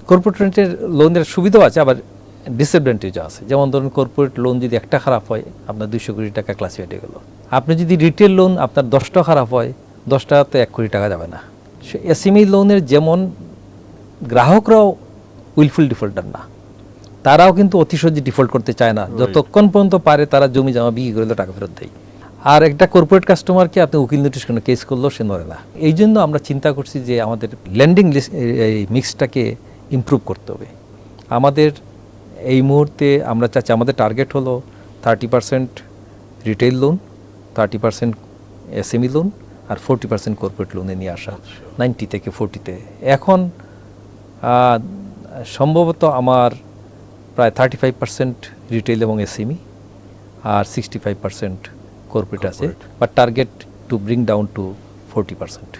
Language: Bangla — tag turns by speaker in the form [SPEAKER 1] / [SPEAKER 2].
[SPEAKER 1] কর্পোরেট রেন্টের লোনের সুবিধাও আছে, আবার ডিসঅ্যাডভান্টেজও আছে। যেমন ধরুন কর্পোরেট লোন যদি একটা খারাপ হয় আপনার 200 কোটি টাকা ক্লাসিফাইড হয়ে গেল। আপনি যদি রিটেল লোন আপনার 10টা খারাপ হয় 10টাতে 1 কোটি টাকা যাবে না। এসএমই লোনের যেমন গ্রাহকরাও উইলফুল ডিফল্টার না, তারাও কিন্তু অতি সহজে ডিফল্ট করতে চায় না, যতক্ষণ পর্যন্ত পারে তারা জমি জমা বিক্রি করে টাকা ফেরত দেয়। আর একটা কর্পোরেট কাস্টমারকে আপনি উকিল নোটিশ কোনো কেস করলেও সে নড়ে না। এই জন্য আমরা চিন্তা করছি যে আমাদের লেন্ডিং এই মিক্সটাকে ইমপ্রুভ করতে হবে। আমাদের এই মুহূর্তে আমরা চাচ্ছি, আমাদের টার্গেট হলো 30% রিটেল লোন, 30% এসএমই লোন আর 40% কর্পোরেট লোনে নিয়ে আসা, 90 থেকে 40-তে। এখন সম্ভবত আমার প্রায় 35% রিটেল এবং এসএমই আর 65% কর্পোরেট আছে, but target to bring down to 40%।